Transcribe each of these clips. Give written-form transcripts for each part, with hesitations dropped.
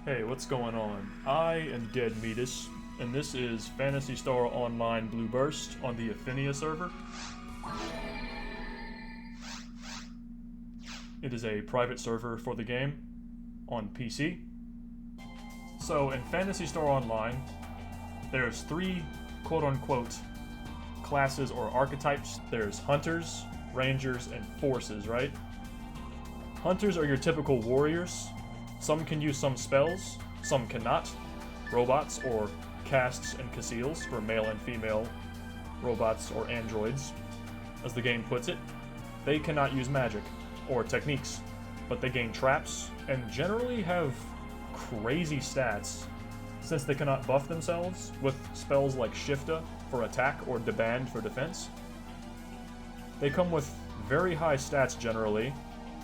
Hey, what's going on? I am DeadMeatus, and this is Phantasy Star Online Blue Burst on the Ephinea server. It is a private server for the game on PC. So in Phantasy Star Online, there's three quote-unquote classes or archetypes. There's Hunters, Rangers, and Forces, right? Hunters are your typical warriors. Some can use some spells, some cannot. Robots, or casts and HUcaseals for male and female robots or androids, as the game puts it. They cannot use magic or techniques, but they gain traps and generally have crazy stats since they cannot buff themselves with spells like Shifta for attack or Deband for defense. They come with very high stats generally.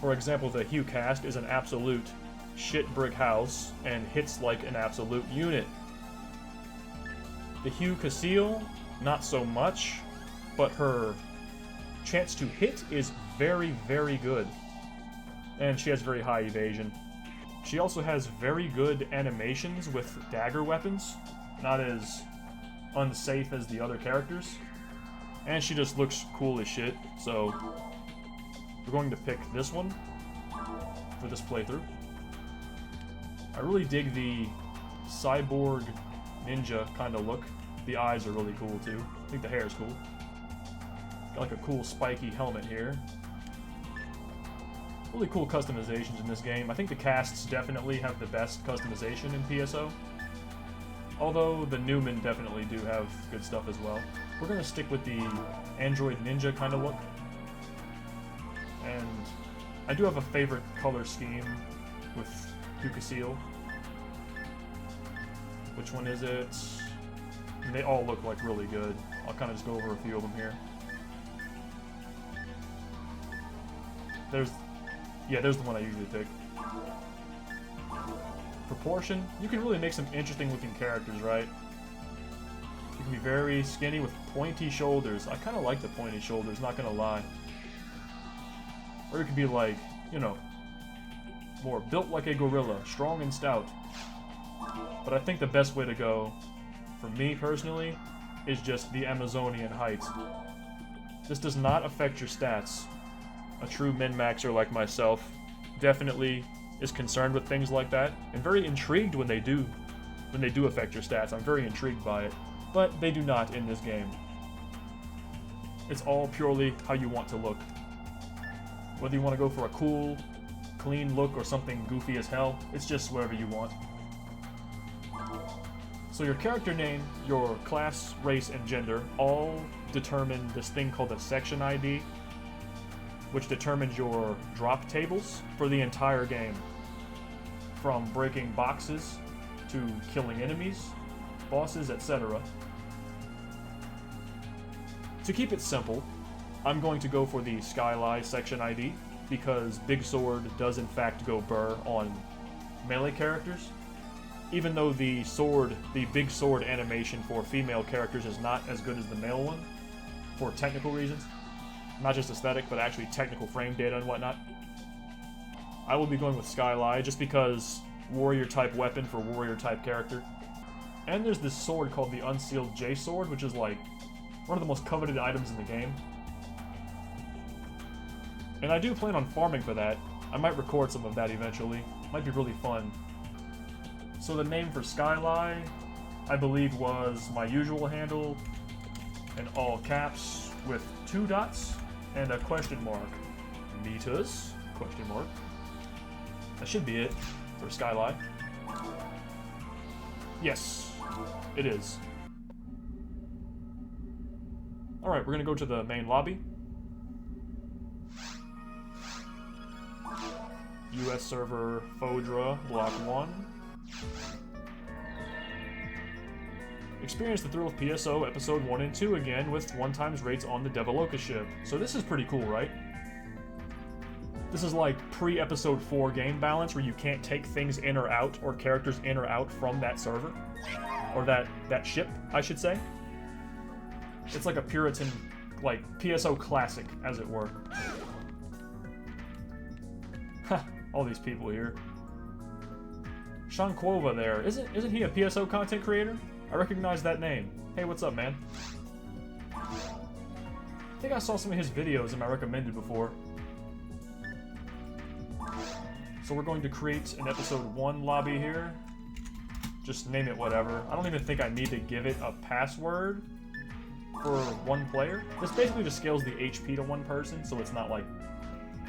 For example, the HUcast is an absolute shit brick house and hits like an absolute unit. The HUcaseal, not so much, but her chance to hit is very, very good. And she has very high evasion. She also has very good animations with dagger weapons, not as unsafe as the other characters. And she just looks cool as shit, so we're going to pick this one for this playthrough. I really dig the cyborg ninja kind of look. The eyes are really cool too. I think the hair is cool. Got like a cool spiky helmet here. Really cool customizations in this game. I think the casts definitely have the best customization in PSO. Although the Newmen definitely do have good stuff as well. We're going to stick with the android ninja kind of look. And I do have a favorite color scheme with HUcaseal. Which one is it? And they all look like really good. I'll kind of just go over a few of them here. There's the one I usually pick. Proportion. You can really make some interesting looking characters, right? You can be very skinny with pointy shoulders. I kind of like the pointy shoulders, not gonna lie. Or you could be like, you know, more built like a gorilla, strong and stout. But I think the best way to go, for me personally, is just the Amazonian height. This does not affect your stats. A true min-maxer like myself definitely is concerned with things like that, and very intrigued when they do affect your stats. I'm very intrigued by it, but they do not in this game. It's all purely how you want to look. Whether you want to go for a cool, clean look or something goofy as hell, it's just whatever you want. So your character name, your class, race, and gender all determine this thing called a section ID, which determines your drop tables for the entire game. From breaking boxes to killing enemies, bosses, etc. To keep it simple, I'm going to go for the Skylie section ID, because Big Sword does in fact go burr on melee characters. Even though the Big Sword animation for female characters is not as good as the male one, for technical reasons. Not just aesthetic, but actually technical frame data and whatnot. I will be going with Skylie, just because warrior type weapon for warrior type character. And there's this sword called the Unsealed J Sword, which is like one of the most coveted items in the game. And I do plan on farming for that. I might record some of that eventually. Might be really fun. So the name for Skylie, I believe, was my usual handle in all caps with 2 dots and a question mark. Meatus, question mark. That should be it for Skylie. Yes, it is. Alright, we're gonna go to the main lobby. US server Fodra, block 1. Experience the thrill of PSO episode 1 and 2 again with 1x rates on the Devaloka ship. So this is pretty cool, right? This is like pre-episode 4 game balance where you can't take things in or out, or characters in or out from that server. Or that ship, I should say. It's like a Puritan, like, PSO classic, as it were. All these people here. Sean Quova there. Isn't he a PSO content creator? I recognize that name. Hey, what's up, man? I think I saw some of his videos in my recommended before. So we're going to create an episode 1 lobby here. Just name it whatever. I don't even think I need to give it a password for one player. This basically just scales the HP to one person, so it's not like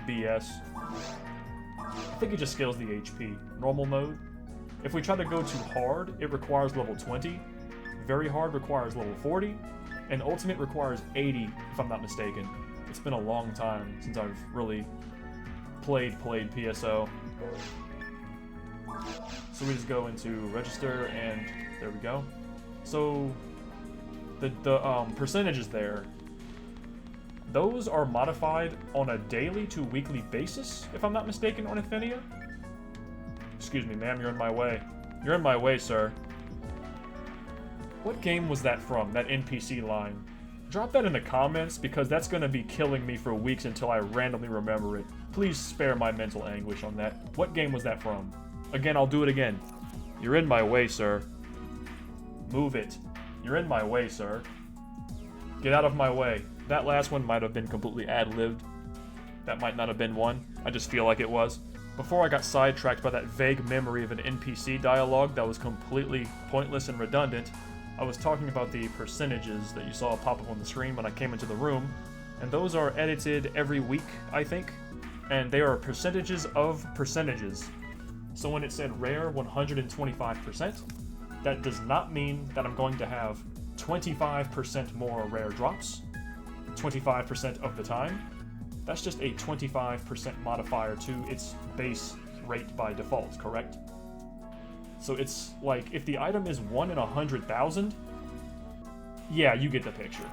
BS. I think it just scales the HP. Normal mode. If we try to go to hard, it requires level 20. Very hard requires level 40. And ultimate requires 80, if I'm not mistaken. It's been a long time since I've really played PSO. So we just go into register, and there we go. So the percentages there, those are modified on a daily to weekly basis, if I'm not mistaken, on Ephinea. Excuse me, ma'am, you're in my way. You're in my way, sir. What game was that from, that NPC line? Drop that in the comments, because that's going to be killing me for weeks until I randomly remember it. Please spare my mental anguish on that. What game was that from? Again, I'll do it again. You're in my way, sir. Move it. You're in my way, sir. Get out of my way. That last one might have been completely ad-libbed. That might not have been one. I just feel like it was. Before I got sidetracked by that vague memory of an NPC dialogue that was completely pointless and redundant, I was talking about the percentages that you saw pop up on the screen when I came into the room, and those are edited every week, I think, and they are percentages of percentages. So when it said rare 125%, that does not mean that I'm going to have 25% more rare drops, 25% of the time. That's just a 25% modifier to its base rate by default, correct? So it's like, if the item is 1 in 100,000, yeah, you get the picture.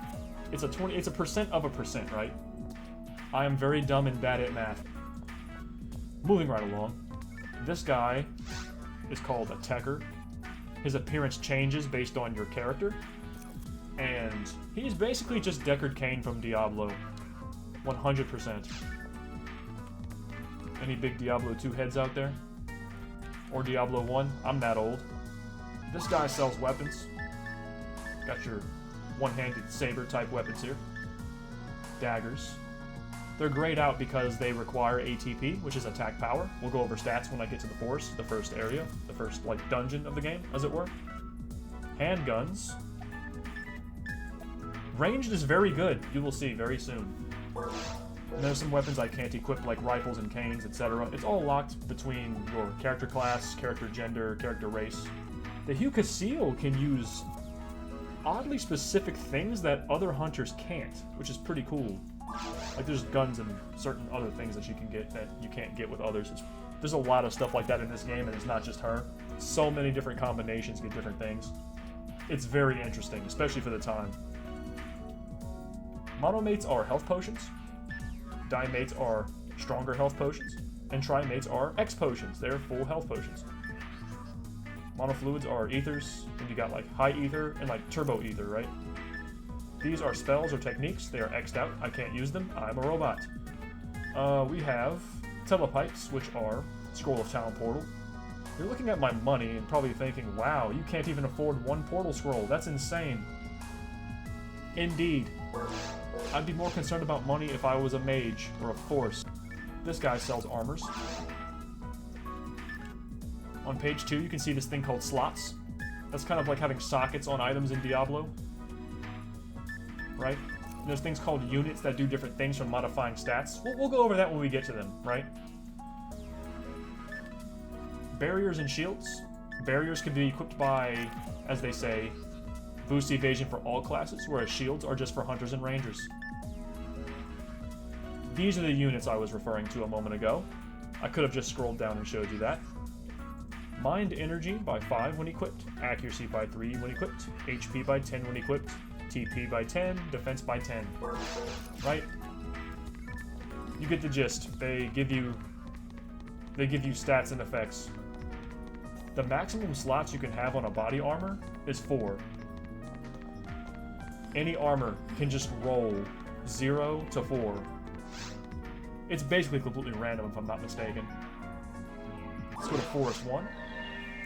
It's a percent of a percent, right? I am very dumb and bad at math. Moving right along. This guy is called a Techer. His appearance changes based on your character. And he's basically just Deckard Cain from Diablo. 100%. Any big Diablo 2 heads out there? Or Diablo 1? I'm that old. This guy sells weapons. Got your one-handed saber type weapons here. Daggers. They're grayed out because they require ATP, which is attack power. We'll go over stats when I get to the forest, the first area, the first, like, dungeon of the game, as it were. Handguns. Ranged is very good. You will see very soon. And there's some weapons I can't equip, like rifles and canes, etc. It's all locked between your character class, character gender, character race. The HUcaseal can use oddly specific things that other hunters can't, which is pretty cool. Like, there's guns and certain other things that you can get that you can't get with others. There's a lot of stuff like that in this game, and it's not just her. So many different combinations get different things. It's very interesting, especially for the time. Monomates are health potions. Dimates are stronger health potions. And trimates are X potions. They're full health potions. Monofluids are ethers. And you got like high ether and like turbo ether, right? These are spells or techniques. They are X'd out. I can't use them. I'm a robot. We have telepipes, which are Scroll of Talent Portal. You're looking at my money and probably thinking, wow, you can't even afford one portal scroll. That's insane. Indeed. I'd be more concerned about money if I was a mage or a force. This guy sells armors. On page 2, you can see this thing called slots. That's kind of like having sockets on items in Diablo. Right? And there's things called units that do different things from modifying stats. We'll go over that when we get to them, right? Barriers and shields. Barriers can be equipped by, as they say, boost evasion for all classes, whereas shields are just for hunters and rangers. These are the units I was referring to a moment ago. I could have just scrolled down and showed you that. Mind energy by 5 when equipped, accuracy by 3 when equipped, HP by 10 when equipped, TP by 10, defense by 10. Right? You get the gist. They give you stats and effects. The maximum slots you can have on a body armor is 4. Any armor can just roll 0 to 4. It's basically completely random if I'm not mistaken. Let's go to Forest 1.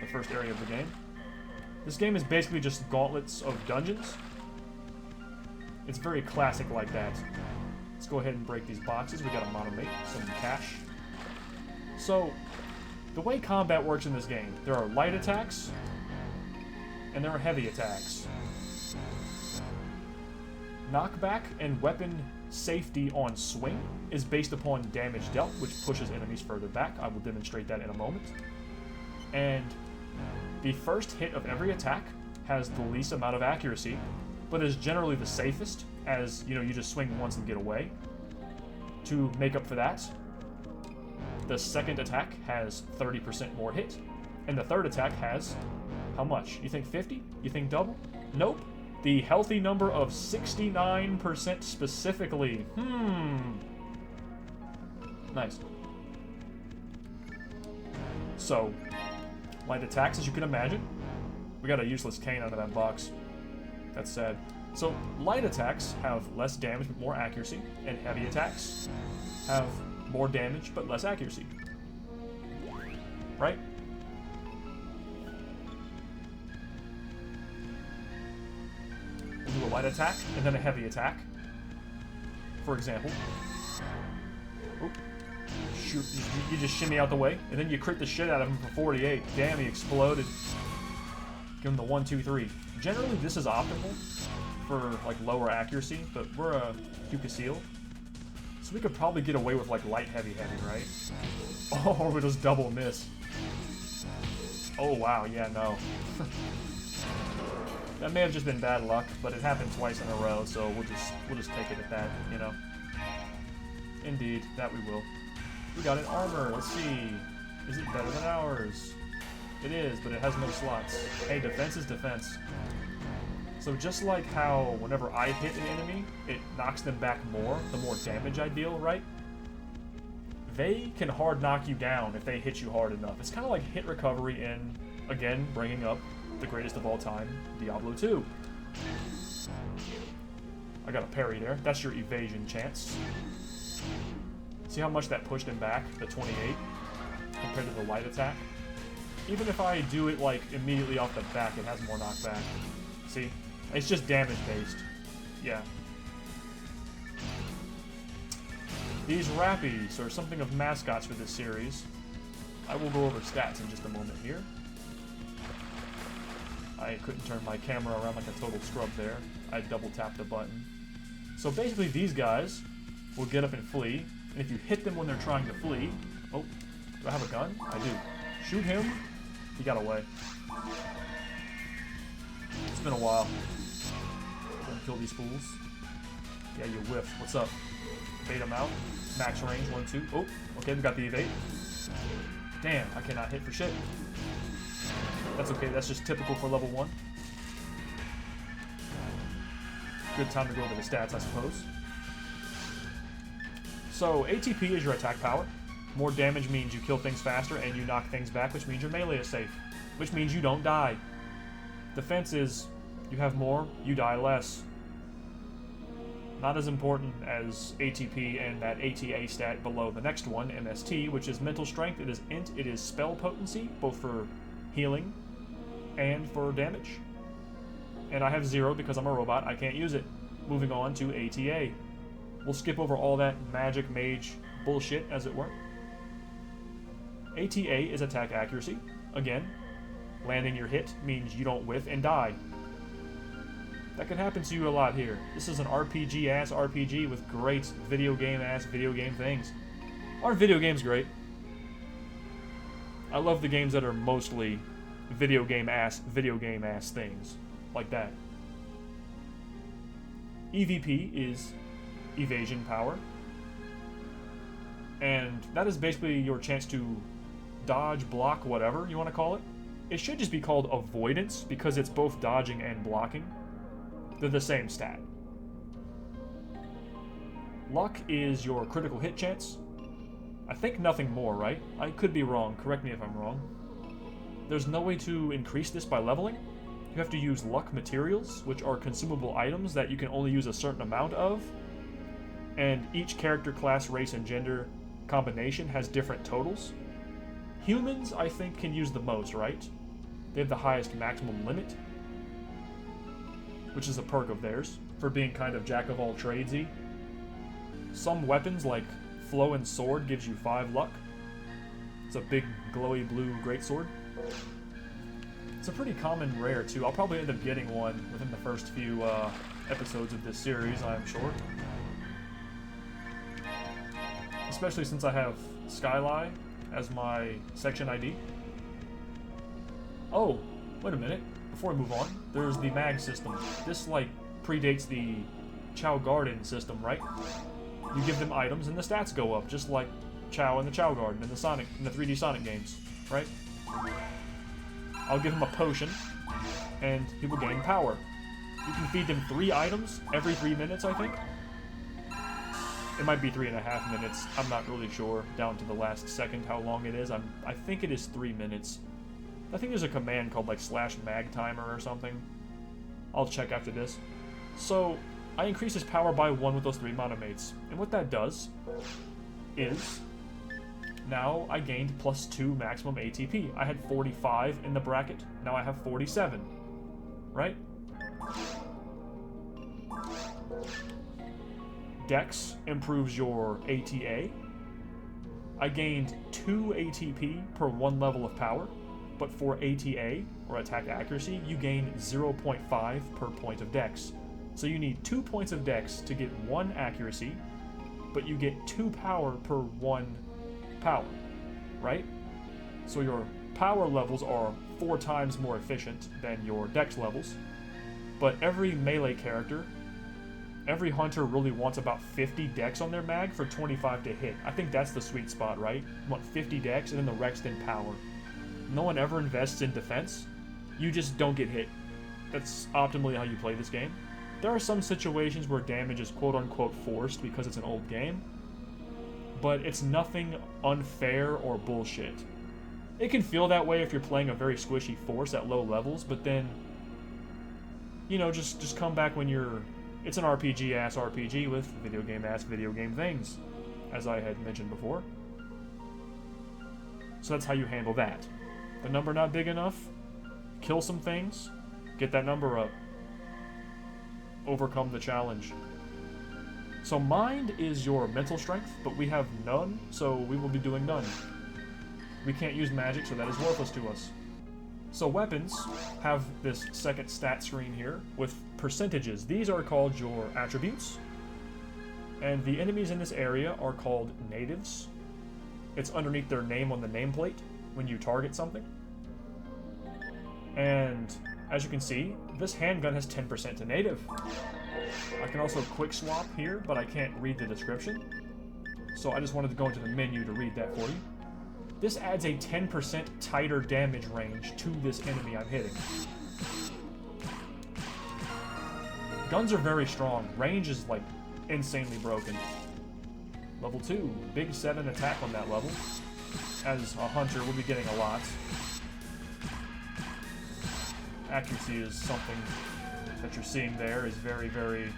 the first area of the game. This game is basically just gauntlets of dungeons. It's very classic like that. Let's go ahead and break these boxes. We got a monomate, some cash. So, the way combat works in this game, there are light attacks, and there are heavy attacks. Knockback and weapon safety on swing is based upon damage dealt, which pushes enemies further back. I will demonstrate that in a moment. And the first hit of every attack has the least amount of accuracy, but is generally the safest, as you just swing once and get away. To make up for that, the second attack has 30% more hit, and the third attack has how much? You think 50? You think double? Nope. The healthy number of 69% specifically. Nice. So, light attacks, as you can imagine. We got a useless cane out of that box. That's sad. So, light attacks have less damage but more accuracy, and heavy attacks have more damage but less accuracy. Right? We'll do a light attack and then a heavy attack. For example. Oop. Shoot, you just shimmy out the way, and then you crit the shit out of him for 48. Damn, he exploded. Give him the 1, 2, 3. Generally, this is optimal for like lower accuracy, but we're a HUcaseal, so we could probably get away with like light, heavy, right? Oh, or we just double miss. Oh wow, yeah, no. That may have just been bad luck, but it happened twice in a row, so we'll just take it at that, Indeed, that we will. We got an armor. Let's see. Is it better than ours? It is, but it has no slots. Hey, defense is defense. So just like how whenever I hit an enemy, it knocks them back more, the more damage I deal, right? They can hard knock you down if they hit you hard enough. It's kind of like hit recovery in, again, bringing up the greatest of all time, Diablo 2. I got a parry there. That's your evasion chance. See how much that pushed him back, the 28, compared to the light attack? Even if I do it, like, immediately off the back, it has more knockback. See? It's just damage-based. Yeah. These Rappies are something of mascots for this series. I will go over stats in just a moment here. I couldn't turn my camera around like a total scrub there. I double-tapped the button. So basically, these guys will get up and flee. And if you hit them when they're trying to flee... Oh, do I have a gun? I do. Shoot him. He got away. It's been a while. Gonna kill these fools. Yeah, you whiffed. What's up? Bait him out. Max range, 1, 2. Oh, okay, we got the evade. Damn, I cannot hit for shit. That's okay, that's just typical for level 1. Good time to go over the stats, I suppose. So, ATP is your attack power. More damage means you kill things faster and you knock things back, which means your melee is safe. Which means you don't die. Defense is, you have more, you die less. Not as important as ATP and that ATA stat below the next one, MST, which is mental strength. It is int, it is spell potency, both for healing and for damage. And I have 0 because I'm a robot, I can't use it. Moving on to ATA. We'll skip over all that magic mage bullshit, as it were. ATA is attack accuracy. Again, landing your hit means you don't whiff and die. That can happen to you a lot here. This is an RPG-ass RPG with great video game-ass video game things. Aren't video games great? I love the games that are mostly video game-ass things. Like that. EVP is evasion power. And that is basically your chance to dodge, block, whatever you want to call it. It should just be called avoidance because it's both dodging and blocking. They're the same stat. Luck is your critical hit chance. I think nothing more, right? I could be wrong. Correct me if I'm wrong. There's no way to increase this by leveling. You have to use luck materials, which are consumable items that you can only use a certain amount of. And each character, class, race, and gender combination has different totals. Humans, I think, can use the most, right? They have the highest maximum limit, which is a perk of theirs for being kind of jack-of-all-tradesy. Some weapons, like Flowing Sword, gives you 5 luck. It's a big, glowy blue greatsword. It's a pretty common rare, too. I'll probably end up getting one within the first few episodes of this series, I'm sure. Especially since I have Skylie as my section ID. Oh, wait a minute. Before we move on, there's the mag system. This, like, predates the Chow Garden system, right? You give them items and the stats go up, just like Chow and the Chow Garden in the 3D Sonic games, right? I'll give him a potion, and he will gain power. You can feed them 3 items every 3 minutes, I think. It might be 3.5 minutes. I'm not really sure, down to the last second, how long it is. I think it is 3 minutes. I think there's a command called like /magtimer or something. I'll check after this. So, I increase his power by 1 with those 3 monomates. And what that does is, now I gained +2 maximum ATP. I had 45 in the bracket, now I have 47. Right? Dex improves your ATA. I gained 2 ATP per 1 level of power, but for ATA, or attack accuracy, you gain 0.5 per point of Dex. So you need 2 points of Dex to get 1 accuracy, but you get 2 power per 1 power, right? So your power levels are 4 times more efficient than your Dex levels, but every melee character, every hunter really wants about 50 Dex on their mag for 25 to hit. I think that's the sweet spot, right? You want 50 Dex and then the rest in power. No one ever invests in defense. You just don't get hit. That's optimally how you play this game. There are some situations where damage is quote-unquote forced because it's an old game, but it's nothing unfair or bullshit. It can feel that way if you're playing a very squishy force at low levels, but then, you know, just come back when you're... It's an RPG-ass RPG with video game-ass video game things, as I had mentioned before. So that's how you handle that. The number not big enough, kill some things, get that number up. Overcome the challenge. So mind is your mental strength, but we have none, so we will be doing none. We can't use magic, so that is worthless to us. So weapons have this second stat screen here with percentages. These are called your attributes, and the enemies in this area are called natives. It's underneath their name on the nameplate when you target something. And as you can see, this handgun has 10% to native. I can also quick swap here, but I can't read the description. So I just wanted to go into the menu to read that for you. This adds a 10% tighter damage range to this enemy I'm hitting. Guns are very strong. Range is, like, insanely broken. Level 2, big 7 attack on that level. As a hunter, we'll be getting a lot. Accuracy is something that you're seeing there is very, very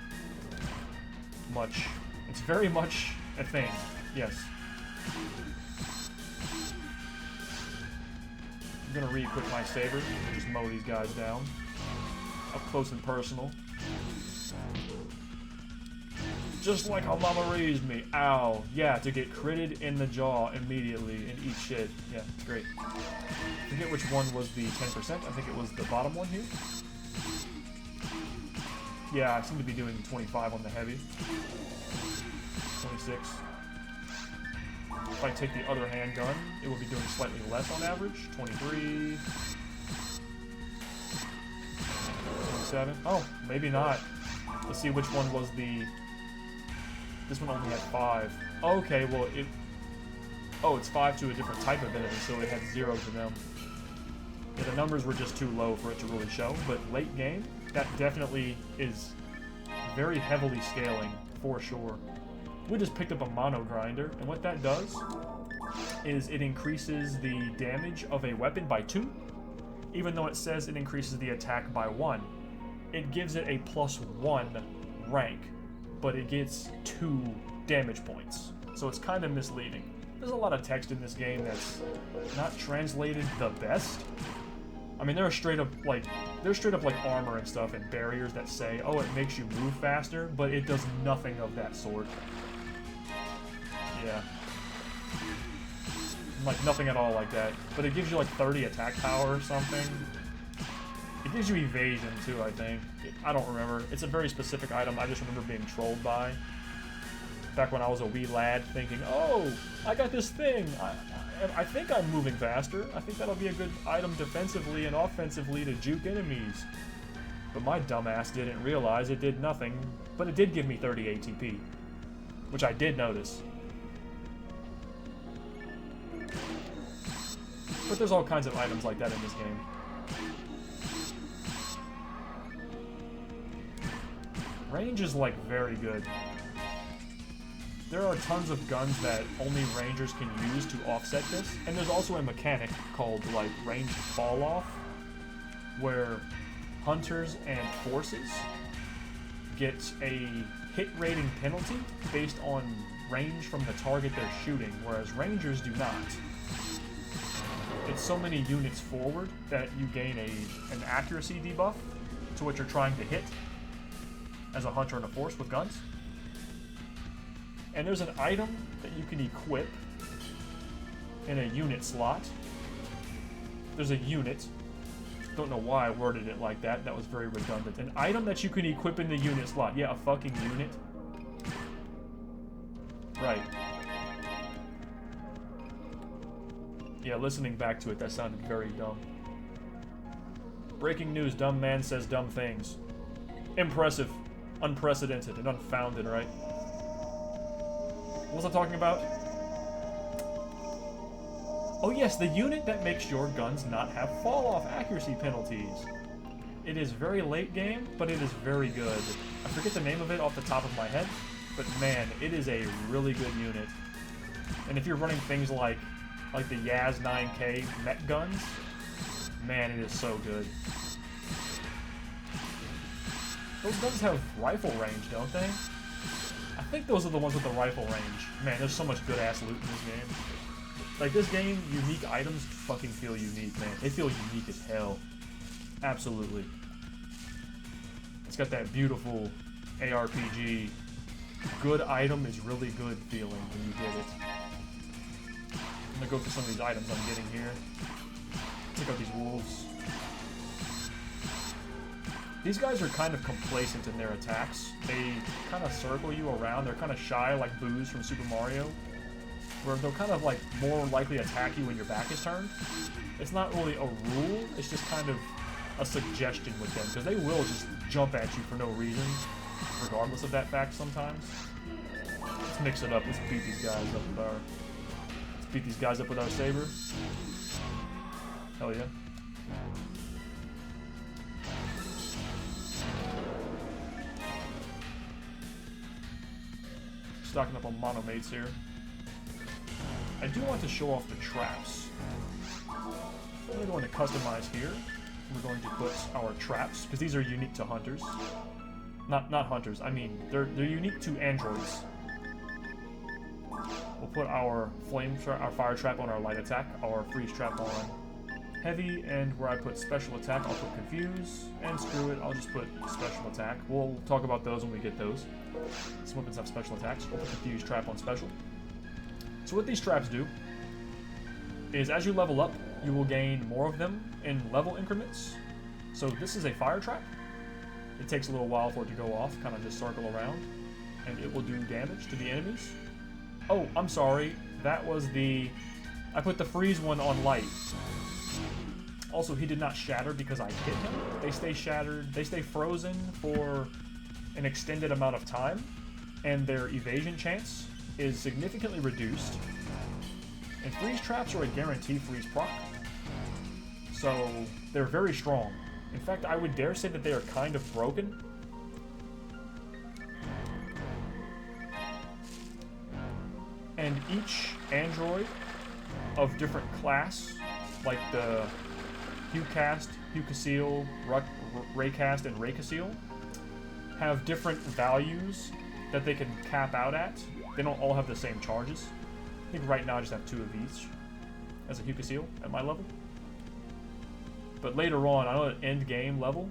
much... It's very much a thing, yes. I'm gonna re-equip my saber, just mow these guys down. Up close and personal. Just like how mama raised me. Ow. Yeah, to get critted in the jaw immediately and eat shit. Yeah, great. I forget which one was the 10%. I think it was the bottom one here. Yeah, I seem to be doing 25 on the heavy. 26. If I take the other handgun, it will be doing slightly less on average. 23. 27. Oh, maybe not. Let's see which one was the... This one only had 5. Okay, well, it... Oh, it's 5 to a different type of enemy, so it had 0 to them. Yeah, the numbers were just too low for it to really show, but late game, that definitely is very heavily scaling, for sure. We just picked up a mono grinder, and what that does is it increases the damage of a weapon by 2, even though it says it increases the attack by 1. It gives it a +1 rank, but it gets 2 damage points, so it's kind of misleading. There's a lot of text in this game that's not translated the best, I mean, there's straight up like armor and stuff and barriers that say, oh, it makes you move faster, but it does nothing of that sort. Yeah. Like, nothing at all like that. But it gives you like 30 attack power or something. It gives you evasion too, I think. I don't remember. It's a very specific item I just remember being trolled by. Back when I was a wee lad thinking, oh, I got this thing. I think I'm moving faster. I think that'll be a good item defensively and offensively to juke enemies. But my dumbass didn't realize it did nothing, but it did give me 30 ATP, which I did notice. But there's all kinds of items like that in this game. Range is, like, very good. There are tons of guns that only rangers can use to offset this, and there's also a mechanic called, like, ranged fall-off, where hunters and forces get a hit rating penalty based on range from the target they're shooting, whereas rangers do not. It's so many units forward that you gain an accuracy debuff to what you're trying to hit as a hunter and a force with guns. And there's an item that you can equip in a unit slot. There's a unit. Don't know why I worded it like that. That was very redundant. An item that you can equip in the unit slot. Yeah, a fucking unit. Right. Yeah, listening back to it, that sounded very dumb. Breaking news, dumb man says dumb things. Impressive. Unprecedented and unfounded, right? What was I talking about? Oh yes, the unit that makes your guns not have fall-off accuracy penalties. It is very late game, but it is very good. I forget the name of it off the top of my head, but man, it is a really good unit. And if you're running things like the Yaz 9K mech guns, man, it is so good. Those guns have rifle range, don't they? I think those are the ones with the rifle range. Man, there's so much good-ass loot in this game. Like, this game, unique items fucking feel unique, man. They feel unique as hell. Absolutely. It's got that beautiful ARPG, good item is really good feeling when you get it. I'm gonna go through some of these items I'm getting here. Check out these wolves. These guys are kind of complacent in their attacks. They kind of circle you around. They're kind of shy, like Booze from Super Mario, where they'll kind of like more likely attack you when your back is turned. It's not really a rule, it's just kind of a suggestion with them, because they will just jump at you for no reason, regardless of that fact sometimes. Let's mix it up. Let's beat these guys up with our... Let's beat these guys up with our saber. Hell yeah. Stocking up on monomates here. I do want to show off the traps. We're going to customize here. We're going to put our traps, because these are unique to hunters. Not hunters, I mean, they're unique to androids. We'll put our our fire trap on our light attack, our freeze trap on heavy, and where I put special attack, I'll put confuse, and screw it, I'll just put special attack. We'll talk about those when we get those. Some weapons have special attacks. We'll put confuse trap on special. So what these traps do is, as you level up, you will gain more of them in level increments. So this is a fire trap. It takes a little while for it to go off, kind of just circle around, and it will do damage to the enemies. Oh, I'm sorry, that was the... I put the freeze one on light. Also, he did not shatter because I hit him. They stay shattered, they stay frozen for an extended amount of time, and their evasion chance is significantly reduced. And freeze traps are a guarantee freeze proc, so they're very strong. In fact, I would dare say that they are kind of broken. And each android of different class, like the HUcaseal, Raycast, and HUcaseal, have different values that they can cap out at. They don't all have the same charges. I think right now I just have 2 of each as a HUcaseal at my level. But later on, I know at end game level,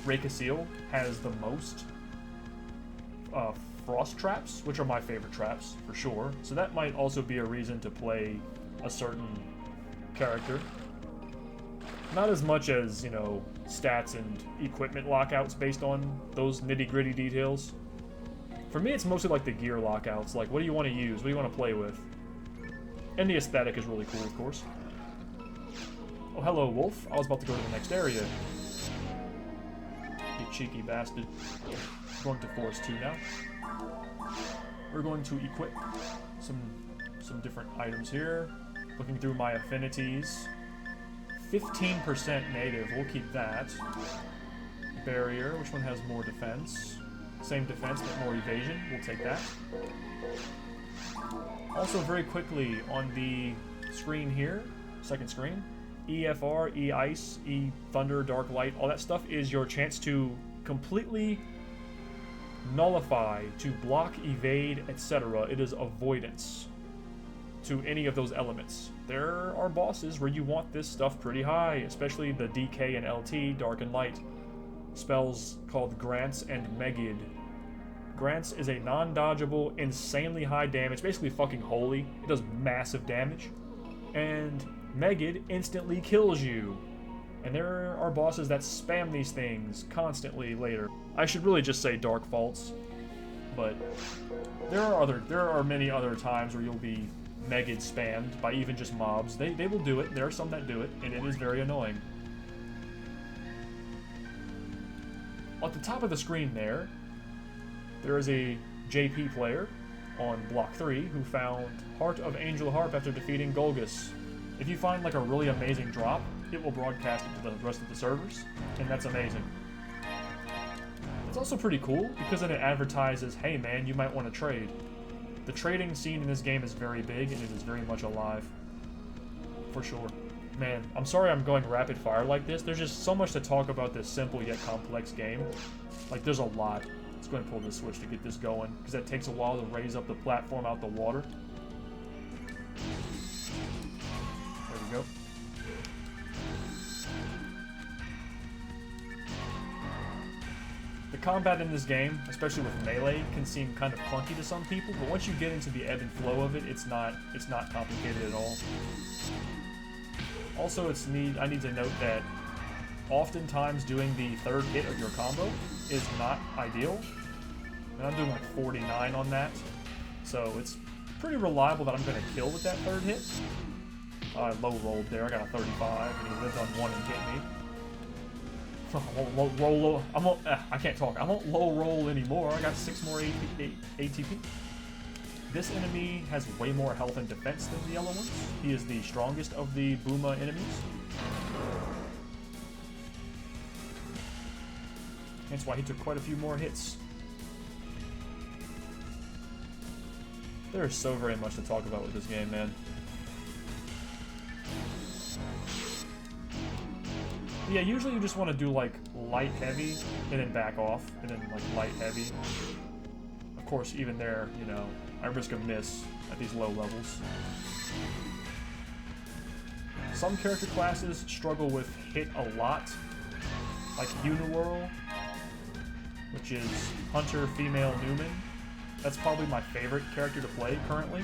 HUcaseal has the most frost traps, which are my favorite traps for sure. So that might also be a reason to play a certain character. Not as much as, you know, stats and equipment lockouts based on those nitty-gritty details. For me, it's mostly like the gear lockouts. Like, what do you want to use? What do you want to play with? And the aesthetic is really cool, of course. Oh, hello, wolf. I was about to go to the next area. You cheeky bastard. Going to Forest 2 now. We're going to equip some different items here. Looking through my affinities. 15% native, we'll keep that. Barrier, which one has more defense? Same defense, but more evasion, we'll take that. Also, very quickly, on the screen here, second screen, EFR, E-Ice, E-Thunder, Dark Light, all that stuff is your chance to completely nullify, to block, evade, etc. It is avoidance to any of those elements. There are bosses where you want this stuff pretty high, especially the DK and LT, Dark and Light. Spells called Grants and Megid. Grants is a non-dodgeable, insanely high damage, basically fucking holy. It does massive damage. And Megid instantly kills you. And there are bosses that spam these things constantly later. I should really just say Dark Faults, but there are many other times where you'll be Megid spammed by even just mobs. They will do it. There are some that do it, and it is very annoying. At the top of the screen there is a JP player on Block 3 who found Heart of Angel Harp after defeating Golgus. If you find like a really amazing drop, it will broadcast it to the rest of the servers, and that's amazing. It's also pretty cool because then it advertises, hey man, you might want to trade. The trading scene in this game is very big, and it is very much alive. For sure. Man, I'm sorry I'm going rapid fire like this. There's just so much to talk about this simple yet complex game. Like, there's a lot. Let's go ahead and pull this switch to get this going, because that takes a while to raise up the platform out the water. There we go. The combat in this game, especially with melee, can seem kind of clunky to some people, but once you get into the ebb and flow of it, it's not complicated at all. Also, I need to note that oftentimes doing the third hit of your combo is not ideal. And I'm doing like 49 on that, so it's pretty reliable that I'm going to kill with that third hit. I low rolled there, I got a 35, and he lived on one and hit me. I can't talk. I won't low roll anymore. I got 6 more ATP. This enemy has way more health and defense than the yellow ones. He is the strongest of the Booma enemies. That's why he took quite a few more hits. There is so very much to talk about with this game, man. Yeah, usually you just want to do like light heavy and then back off and then like light heavy. Of course, even there, you know, I risk a miss at these low levels. Some character classes struggle with hit a lot, like Uniwhirl, which is Hunter Female Newman. That's probably my favorite character to play currently.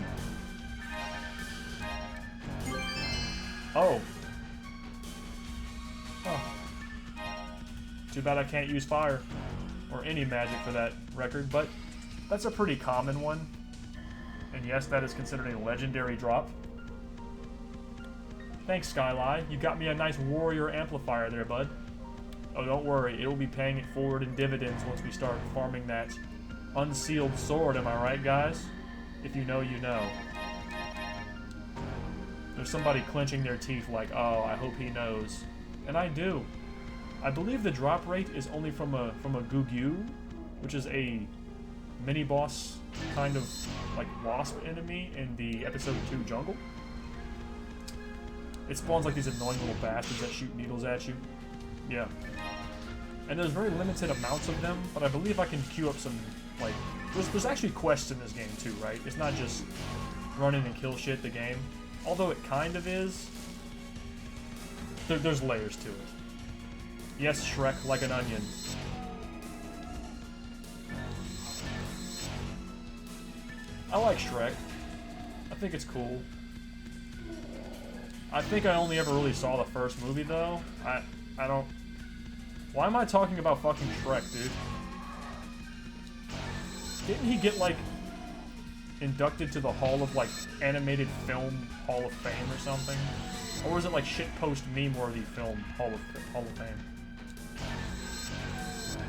Oh. Oh. Too bad I can't use fire, or any magic for that record, but that's a pretty common one. And yes, that is considered a legendary drop. Thanks, Skylie. You got me a nice warrior amplifier there, bud. Oh, don't worry. It'll be paying it forward in dividends once we start farming that unsealed sword, am I right, guys? If you know, you know. There's somebody clenching their teeth like, oh, I hope he knows. And I do. I believe the drop rate is only from a Gugyu, which is a mini-boss kind of like wasp enemy in the episode 2 jungle. It spawns like these annoying little bastards that shoot needles at you. Yeah. And there's very limited amounts of them, but I believe I can queue up some, like, there's actually quests in this game too, right? It's not just run in and kill shit the game. Although it kind of is. there's layers to it. Yes, Shrek, like an onion. I like Shrek. I think it's cool. I think I only ever really saw the first movie, though. I don't... Why am I talking about fucking Shrek, dude? Didn't he get, like, inducted to the Hall of, like, Animated Film Hall of Fame or something? Or was it, like, shitpost meme-worthy film Hall of Fame?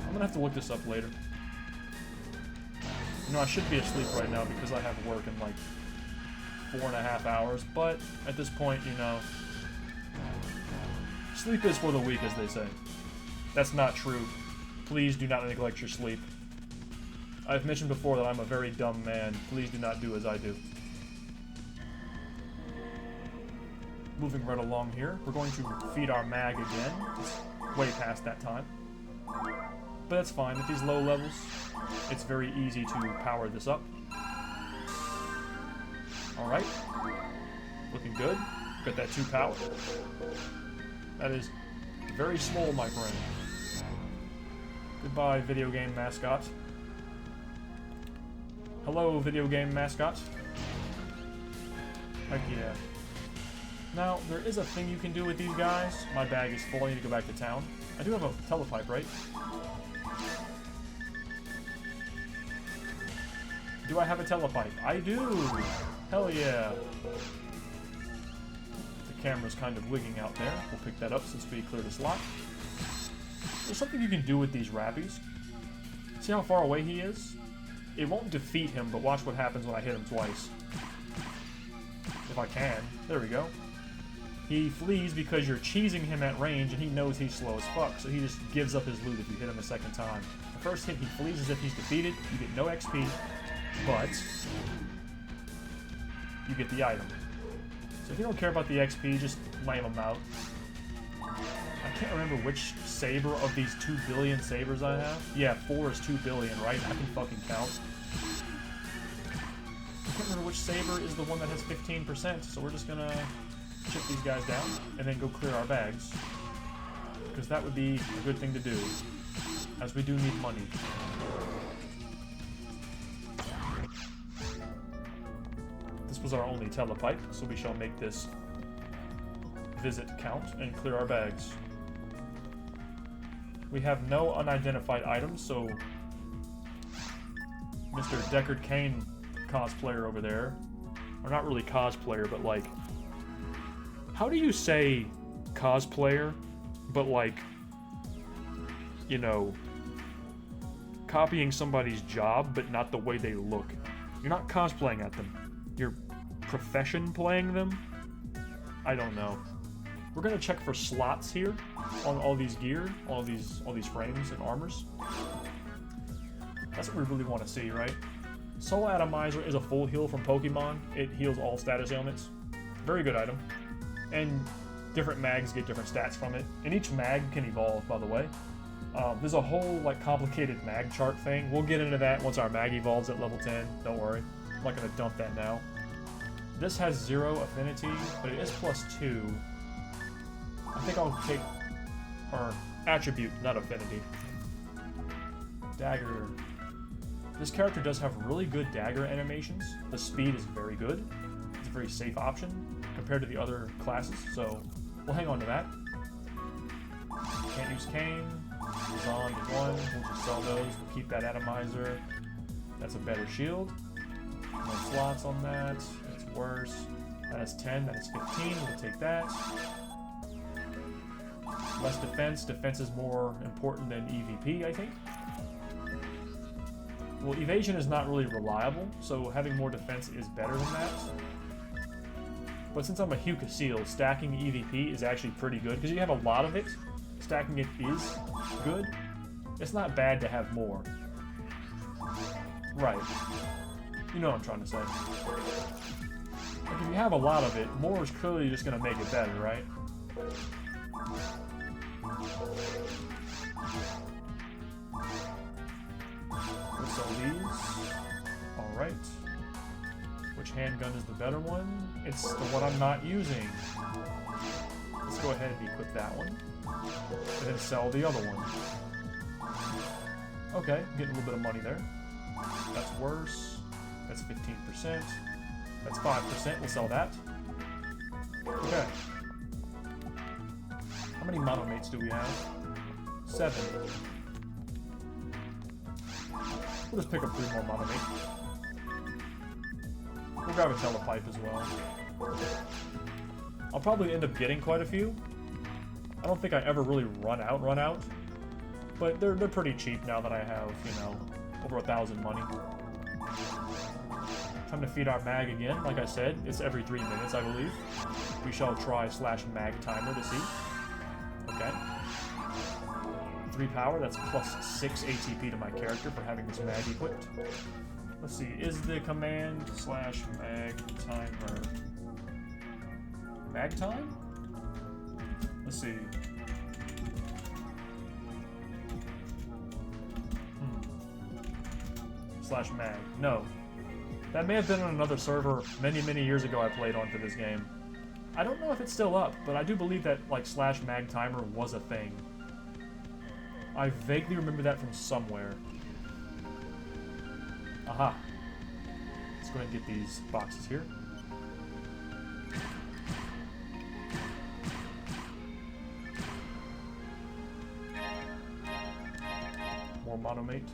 I'm gonna have to look this up later. You know, I should be asleep right now because I have work in, like, 4.5 hours, but at this point, you know, sleep is for the weak, as they say. That's not true. Please do not neglect your sleep. I've mentioned before that I'm a very dumb man. Please do not do as I do. Moving right along here, we're going to feed our mag again. It's way past that time. But that's fine. At these low levels, it's very easy to power this up. Alright. Looking good. Got that 2 power. That is very small, my friend. Goodbye, video game mascot. Hello, video game mascot. Heck yeah. Now, there is a thing you can do with these guys. My bag is full. I need to go back to town. I do have a telepipe, right? Do I have a telepipe? I do! Hell yeah! The camera's kind of wigging out there. We'll pick that up since we cleared a slot. There's something you can do with these rappies. See how far away he is? It won't defeat him, but watch what happens when I hit him twice. If I can. There we go. He flees because you're cheesing him at range, and he knows he's slow as fuck, so he just gives up his loot if you hit him a second time. The first hit, he flees as if he's defeated. You get no XP, but you get the item. So if you don't care about the XP, just lame him out. I can't remember which saber of these 2 billion sabers I have. Yeah, 4 is 2 billion, right? I can fucking count. I can't remember which saber is the one that has 15%, so we're just gonna chip these guys down and then go clear our bags. Because that would be a good thing to do, as we do need money. This was our only telepipe, so we shall make this visit count and clear our bags. We have no unidentified items, so Mr. Deckard Cain cosplayer over there, or not really cosplayer, but like, how do you say cosplayer, but like, you know, copying somebody's job, but not the way they look? You're not cosplaying at them. You're profession playing them? I don't know. We're gonna check for slots here on all these gear, all these frames and armors. That's what we really want to see, right? Soul Atomizer is a full heal from Pokemon. It heals all status ailments. Very good item. And different mags get different stats from it. And each mag can evolve, by the way. There's a whole like complicated mag chart thing. We'll get into that once our mag evolves at level 10. Don't worry. I'm not gonna dump that now. This has 0 affinity, but it is +2. I think I'll take our attribute, not affinity. Dagger. This character does have really good dagger animations. The speed is very good. It's a very safe option compared to the other classes, so we'll hang on to that. Can't use Cane. Zond is 1. We'll just sell those. We'll keep that atomizer. That's a better shield. No slots on that. That's worse. That is 10. That is 15. We'll take that. Less defense. Defense is more important than EVP, I think. Well, evasion is not really reliable, so having more defense is better than that. But since I'm a HUcaseal, stacking EVP is actually pretty good, because you have a lot of it. Stacking it is good. It's not bad to have more. Right. You know what I'm trying to say. Like, if you have a lot of it, more is clearly just going to make it better, right? We'll sell these. Alright. Which handgun is the better one? It's the one I'm not using. This go ahead and equip that one. And then sell the other one. Okay, getting a little bit of money there. That's worse. That's 15%. That's 5%. We'll sell that. Okay. How many monomates do we have? 7. We'll just pick up 3 more monomate. We'll grab a telepipe as well. I'll probably end up getting quite a few. I don't think I ever really run out. But they're pretty cheap now that I have, you know, over 1,000 money. Time to feed our mag again. Like I said, it's every 3 minutes, I believe. We shall try /mag timer to see. Okay. 3 power, that's plus 6 ATP to my character for having this mag equipped. Let's see, is the command /mag timer mag time? Let's see. /mag. No. That may have been on another server many years ago I played onto this game. I don't know if it's still up, but I do believe that, like, /mag timer was a thing. I vaguely remember that from somewhere. Aha. Let's go ahead and get these boxes here. More monomate.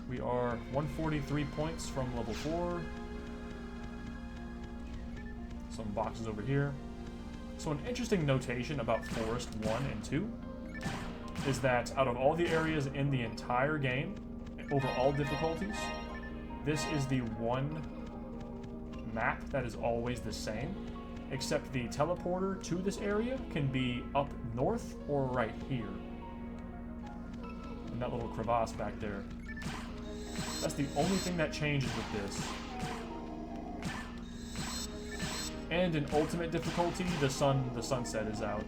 We are 143 points from level 4. Some boxes over here. So an interesting notation about Forest 1 and 2 is that out of all the areas in the entire game, over all difficulties, this is the one map that is always the same, except the teleporter to this area can be up north or right here. In that little crevasse back there. That's the only thing that changes with this. And in ultimate difficulty, the sunset is out.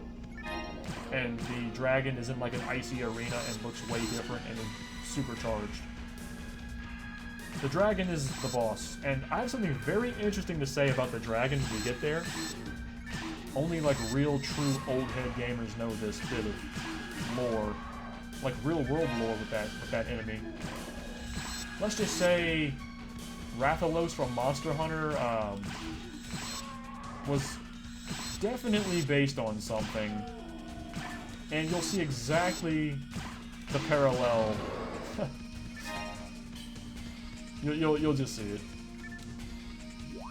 And the dragon is in like an icy arena and looks way different and supercharged. The dragon is the boss, and I have something very interesting to say about the dragon when we get there. Only like real true old head gamers know this bit of lore. Like real world lore with that enemy. Let's just say Rathalos from Monster Hunter was definitely based on something, and you'll see exactly the parallel. you'll just see it.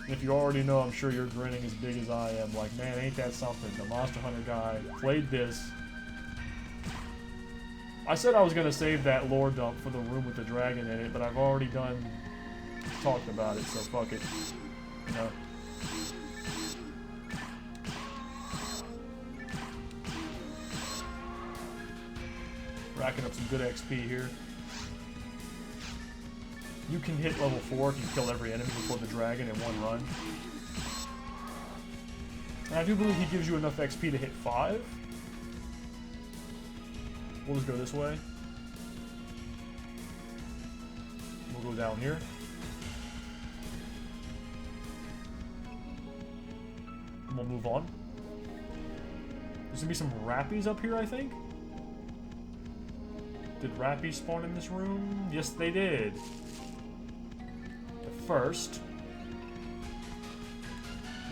If you already know, I'm sure you're grinning as big as I am, like, man, ain't that something? The Monster Hunter guy played this. I said I was gonna save that lore dump for the room with the dragon in it, but I've already talked about it, so fuck it. You know. Racking up some good XP here. You can hit level 4 if you kill every enemy before the dragon in one run. And I do believe he gives you enough XP to hit 5. We'll just go this way. We'll go down here. And we'll move on. There's gonna be some rappies up here, I think. Did rappies spawn in this room? Yes, they did. But first,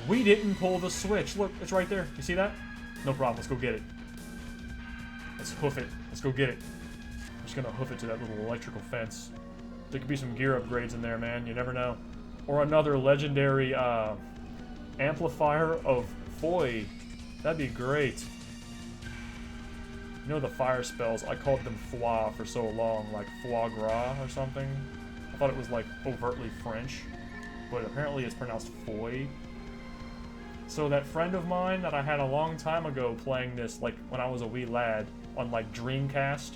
we didn't pull the switch. Look, it's right there. You see that? No problem. Let's go get it. Let's hoof it. Let's go get it. I'm just gonna hoof it to that little electrical fence. There could be some gear upgrades in there, man. You never know. Or another legendary amplifier of Foy. That'd be great. You know the fire spells, I called them foie for so long, like foie gras or something. I thought it was like overtly French, but apparently it's pronounced foy. So that friend of mine that I had a long time ago playing this, like when I was a wee lad, on like Dreamcast.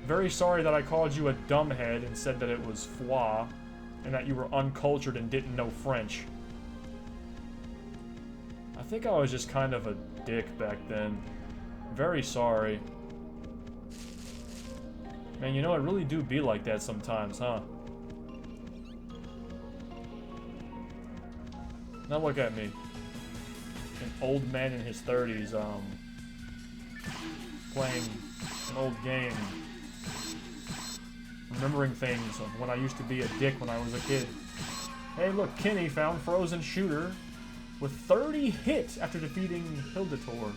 Very sorry that I called you a dumbhead and said that it was foie, and that you were uncultured and didn't know French. I think I was just kind of a dick back then. Very sorry. Man, you know, I really do be like that sometimes, huh? Now look at me. An old man in his 30s, playing an old game. Remembering things of when I used to be a dick when I was a kid. Hey look, Kenny found Frozen Shooter with 30 hits after defeating Hildator.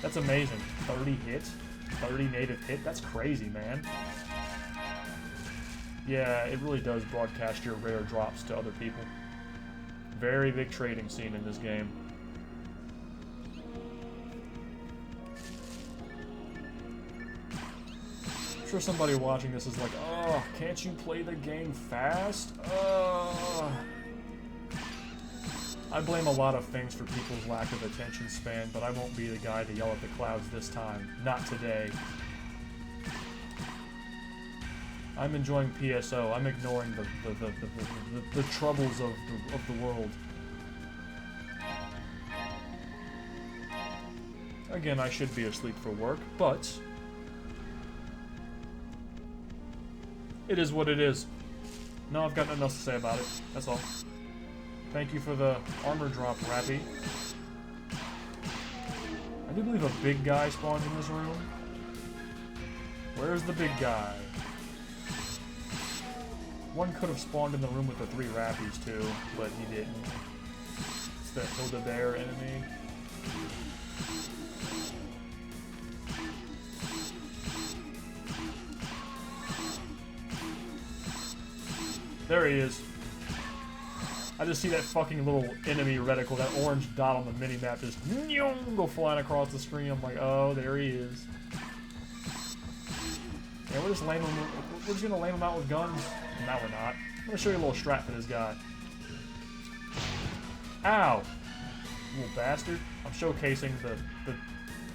That's amazing. 30 hits? 30 native hit? That's crazy, man. Yeah, it really does broadcast your rare drops to other people. Very big trading scene in this game. I'm sure somebody watching this is like, oh, can't you play the game fast? I blame a lot of things for people's lack of attention span, but I won't be the guy to yell at the clouds this time. Not today. I'm enjoying PSO. I'm ignoring the troubles of the world. Again, I should be asleep for work, but it is what it is. No, I've got nothing else to say about it. That's all. Thank you for the armor drop, Rappy. I do believe a big guy spawns in this room. Where's the big guy? One could have spawned in the room with the 3 Rappies too, but he didn't. It's the Hilda Bear enemy. There he is. I just see that fucking little enemy reticle, that orange dot on the minimap just go flying across the screen. I'm like, oh, there he is. Yeah, we're just gonna lame him out with guns. No, we're not. I'm gonna show you a little strat for this guy. Ow! Little bastard. I'm showcasing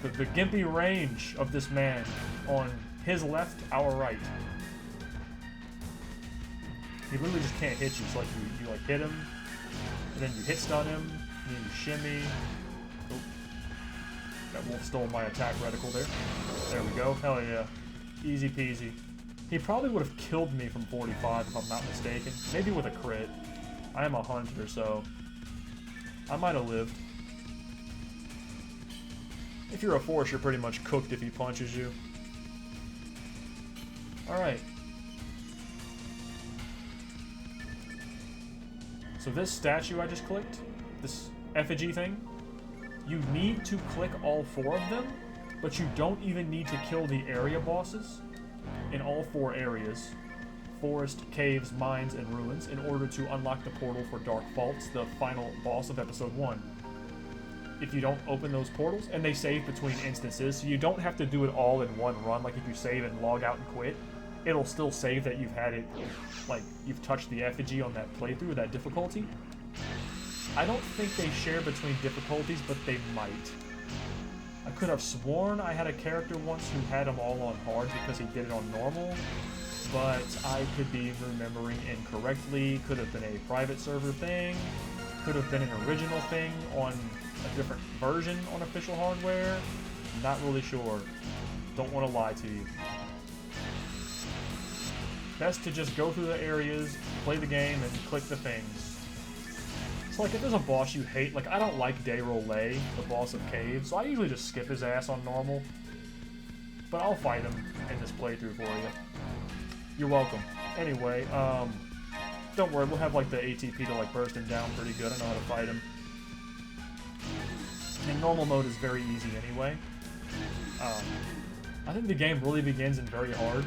the gimpy range of this man on his left, our right. He literally just can't hit you. It's like you like hit him, and then you hit stun him, and then you shimmy. Oh. That wolf stole my attack reticle there. There we go. Hell yeah. Easy peasy. He probably would have killed me from 45 if I'm not mistaken. Maybe with a crit. I am a hunter, so I might have lived. If you're a force, you're pretty much cooked if he punches you. Alright. So this statue I just clicked, this effigy thing, you need to click all 4 of them, but you don't even need to kill the area bosses in all 4 areas. Forest, caves, mines, and ruins in order to unlock the portal for Dark Faults, the final boss of episode 1. If you don't open those portals, and they save between instances, so you don't have to do it all in one run, like if you save and log out and quit, it'll still save that you've had it, like, you've touched the effigy on that playthrough, that difficulty. I don't think they share between difficulties, but they might. I could have sworn I had a character once who had them all on hard because he did it on normal, but I could be remembering incorrectly. Could have been a private server thing, could have been an original thing on a different version on official hardware. Not really sure. Don't want to lie to you. Best to just go through the areas, play the game, and click the things. So like if there's a boss you hate, like I don't like Dayrole, the boss of caves, so I usually just skip his ass on normal. But I'll fight him in this playthrough for you. You're welcome. Anyway, don't worry, we'll have like the ATP to like burst him down pretty good. I know how to fight him. And normal mode is very easy anyway. I think the game really begins in very hard.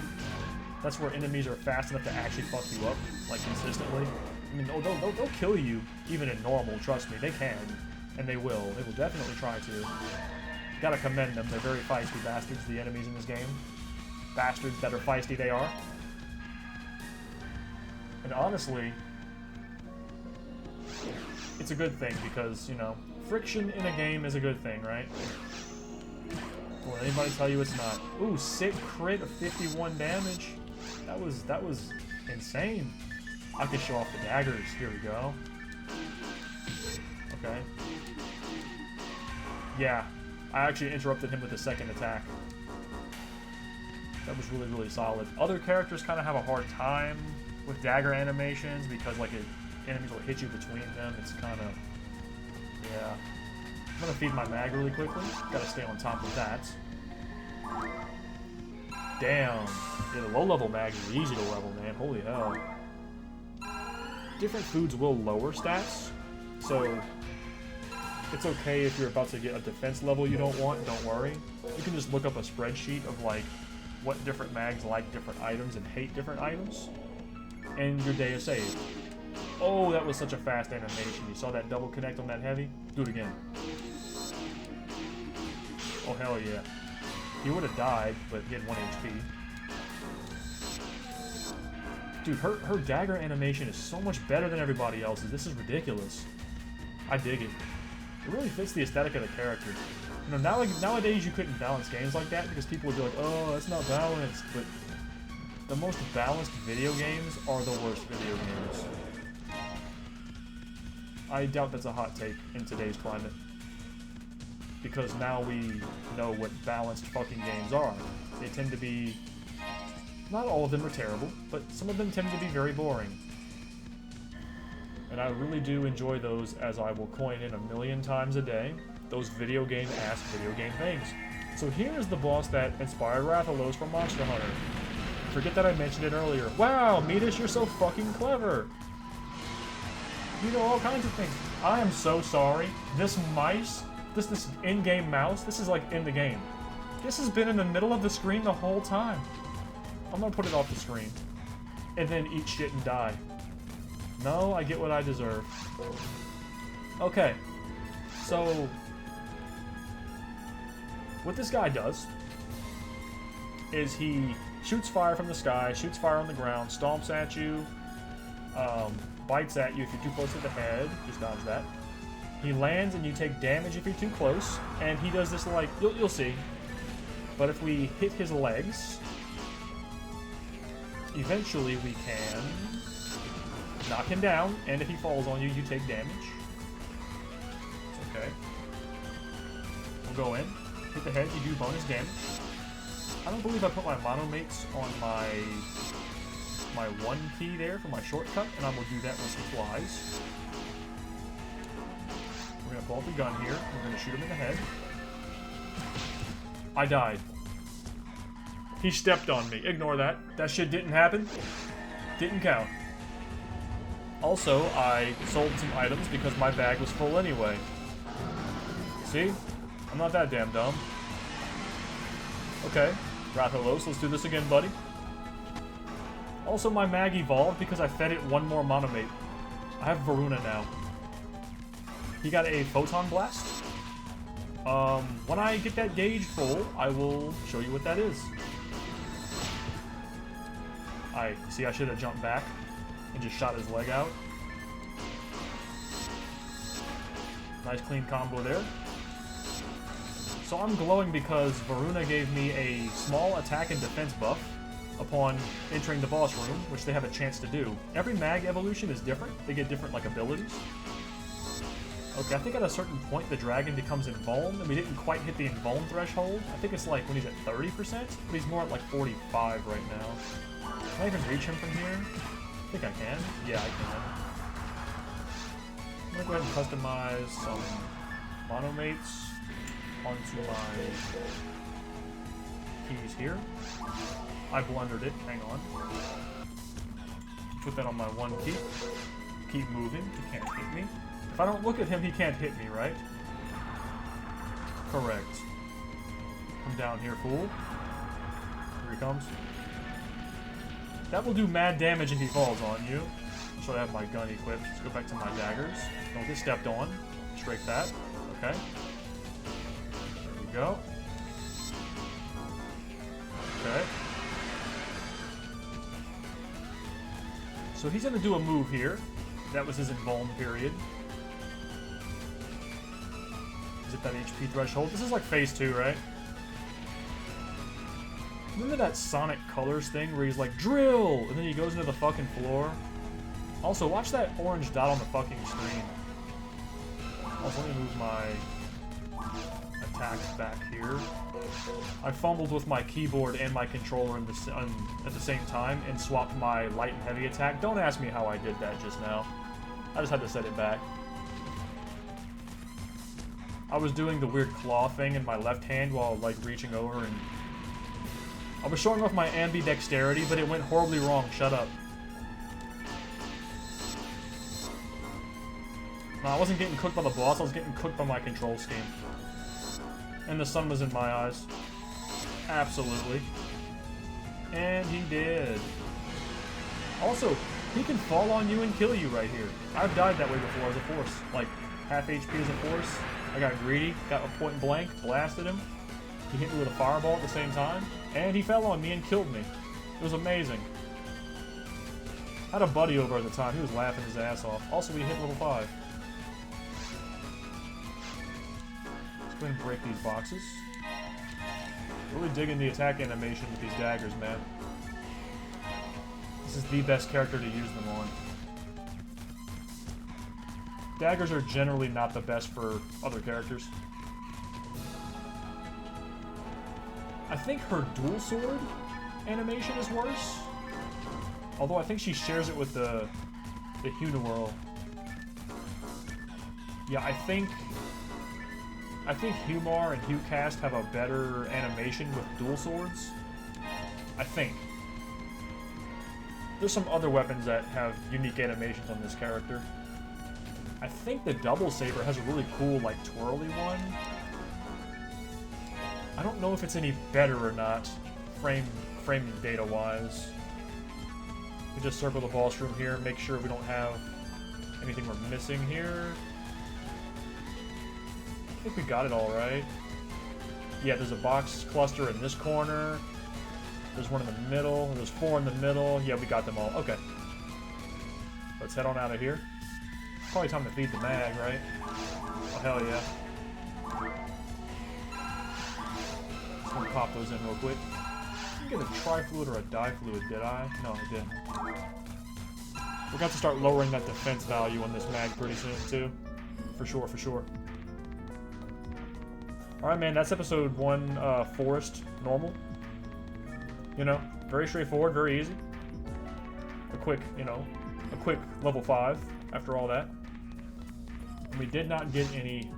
That's where enemies are fast enough to actually fuck you up, like, consistently. I mean, they'll kill you, even in normal, trust me, they can. And they will. They will definitely try to. Gotta commend them, they're very feisty bastards, the enemies in this game. Bastards that are feisty they are. And honestly, it's a good thing, because, you know, friction in a game is a good thing, right? Will anybody tell you it's not? Ooh, sick crit of 51 damage. That was insane. I could show off the daggers. Here we go. Okay. Yeah, I actually interrupted him with the second attack. That was really, really solid. Other characters kind of have a hard time with dagger animations because, like, enemies will hit you between them. It's kind of, yeah. I'm gonna feed my mag really quickly. Gotta stay on top of that. Damn. Yeah, the low-level mags are easy to level, man. Holy hell. Different foods will lower stats, so it's okay if you're about to get a defense level you don't want, don't worry. You can just look up a spreadsheet of, like, what different mags like different items and hate different items, and your day is saved. Oh, that was such a fast animation. You saw that double connect on that heavy? Do it again. Oh, hell yeah. He would have died, but he had 1 HP. Dude, her dagger animation is so much better than everybody else's. This is ridiculous. I dig it. It really fits the aesthetic of the character. You know, nowadays you couldn't balance games like that because people would be like, oh, that's not balanced. But the most balanced video games are the worst video games. I doubt that's a hot take in today's climate. Because now we know what balanced fucking games are. They tend to be... Not all of them are terrible, but some of them tend to be very boring. And I really do enjoy those, as I will coin in 1,000,000 times a day. Those video game-ass video game things. So here's the boss that inspired Rathalos from Monster Hunter. Forget that I mentioned it earlier. Wow, Meatus, you're so fucking clever! You know all kinds of things. I am so sorry. This mice... This in-game mouse, this is like in the game. This has been in the middle of the screen the whole time. I'm gonna put it off the screen. And then eat shit and die. No, I get what I deserve. Okay. So... What this guy does is he shoots fire from the sky, shoots fire on the ground, stomps at you, bites at you if you're too close to the head. Just dodge that. He lands and you take damage if you're too close, and he does this like, you'll see. But if we hit his legs, eventually we can knock him down, and if he falls on you, you take damage. It's okay. We'll go in, hit the head, you do bonus damage. I don't believe I put my monomates on my 1 key there for my shortcut, and I will do that once he flies. We're gonna pull up the gun here. We're gonna shoot him in the head. I died. He stepped on me. Ignore that. That shit didn't happen. Didn't count. Also, I sold some items because my bag was full anyway. See? I'm not that damn dumb. Okay. Rathalos, let's do this again, buddy. Also, my mag evolved because I fed it 1 more monomate. I have Varuna now. He got a Photon Blast. When I get that gauge full, I will show you what that is. See, I should have jumped back and just shot his leg out. Nice clean combo there. So I'm glowing because Varuna gave me a small attack and defense buff upon entering the boss room, which they have a chance to do. Every mag evolution is different. They get different, like, abilities. Okay, I think at a certain point the dragon becomes invuln, and we didn't quite hit the invuln threshold. I think it's like when he's at 30%, but he's more at like 45 right now. Can I even reach him from here? I think I can. Yeah, I can. I'm gonna go ahead and customize some monomates onto my keys here. I blundered it. Hang on. Put that on my 1 key. Keep moving. He can't hit me. If I don't look at him, he can't hit me, right? Correct. Come down here, fool. Here he comes. That will do mad damage if he falls on you. So I have my gun equipped. Let's go back to my daggers. Don't get stepped on. Straight that. Okay. There we go. Okay. So he's going to do a move here. That was his invuln period. Is it that HP threshold? This is like phase 2, right? Remember that Sonic Colors thing where he's like, drill! And then he goes into the fucking floor? Also, watch that orange dot on the fucking screen. Also, let me move my attacks back here. I fumbled with my keyboard and my controller at the same time and swapped my light and heavy attack. Don't ask me how I did that just now. I just had to set it back. I was doing the weird claw thing in my left hand while, like, reaching over, and I was showing off my ambidexterity, but it went horribly wrong. Shut up. No, I wasn't getting cooked by the boss, I was getting cooked by my control scheme. And the sun was in my eyes. Absolutely. And he did. Also, he can fall on you and kill you right here. I've died that way before as a force. Like, half HP as a force. I got greedy, got a point blank, blasted him. He hit me with a fireball at the same time. And he fell on me and killed me. It was amazing. I had a buddy over at the time, he was laughing his ass off. Also, we hit level 5. Let's go ahead and break these boxes. Really digging the attack animation with these daggers, man. This is the best character to use them on. Daggers are generally not the best for other characters. I think her dual sword animation is worse. Although I think she shares it with the HUcaseal. Yeah, I think Humar and HUcast have a better animation with dual swords. I think. There's some other weapons that have unique animations on this character. I think the double saber has a really cool, like, twirly one. I don't know if it's any better or not, framing data-wise. We just circle the boss room here, make sure we don't have anything we're missing here. I think we got it all right. Yeah, there's a box cluster in this corner. There's one in the middle. There's 4 in the middle. Yeah, we got them all. Okay. Let's head on out of here. Probably time to feed the mag, right? Oh, hell yeah. Just gonna pop those in real quick. I didn't get a tri-fluid or a di-fluid, did I? No, I didn't. We're going to start lowering that defense value on this mag pretty soon, too. For sure, for sure. Alright, man, that's episode 1, Forest Normal. You know, very straightforward, very easy. A quick level 5 after all that. And we did not get any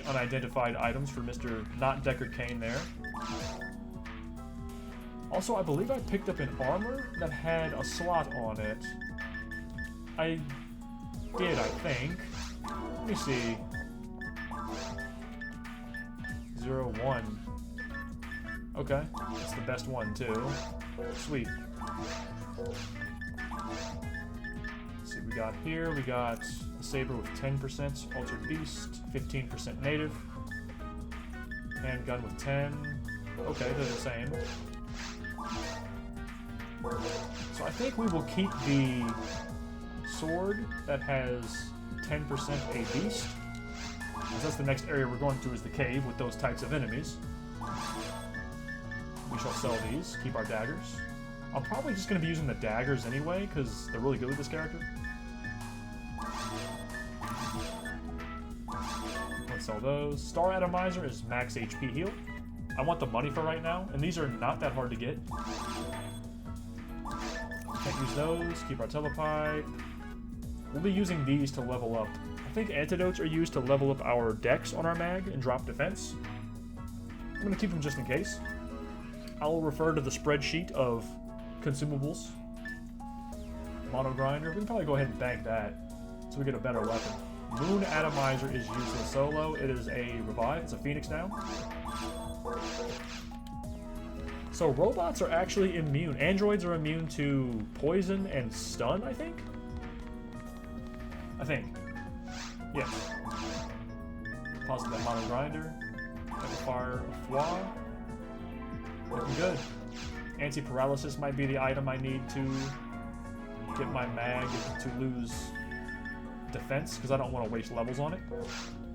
unidentified items for Mr. Not Deckard Cain there. Also, I believe I picked up an armor that had a slot on it. I did, I think. Let me see. 01. Okay, that's the best one, too. Sweet. Let's see what we got here. We got a saber with 10% Altered Beast, 15% native. Handgun with 10. Okay, they're the same. So I think we will keep the sword that has 10% a beast. Because that's the next area we're going to, is the cave with those types of enemies. We shall sell these, keep our daggers. I'm probably just going to be using the daggers anyway, because they're really good with this character. Let's sell those. Star Atomizer is max HP heal. I want the money for right now, and these are not that hard to get. Can't use those. Keep our telepipe. We'll be using these to level up. I think antidotes are used to level up our dex on our mag and drop defense. I'm going to keep them just in case. I will refer to the spreadsheet of consumables. Mono grinder. We can probably go ahead and bank that so we get a better weapon. Moon Atomizer is useless solo. It is a revive. It's a phoenix now. So robots are actually immune. Androids are immune to poison and stun, I think? Yes. Pause that mono grinder. Fire a flaw. Looking good. Anti-paralysis might be the item I need to get my mag to lose defense, because I don't want to waste levels on it.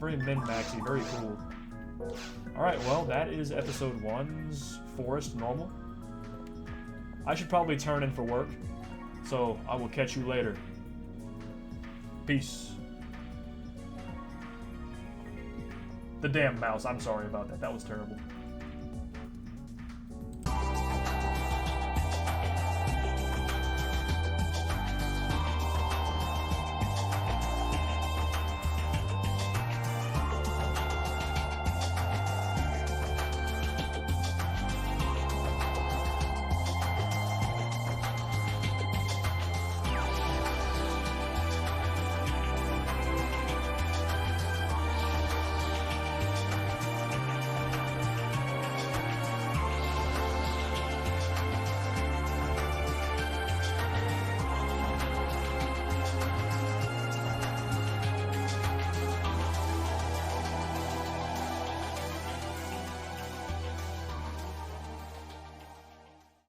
Very min-maxy, very cool. Alright, well, that is episode 1's Forest Normal. I should probably turn in for work, so I will catch you later. Peace. The damn mouse, I'm sorry about that. That was terrible.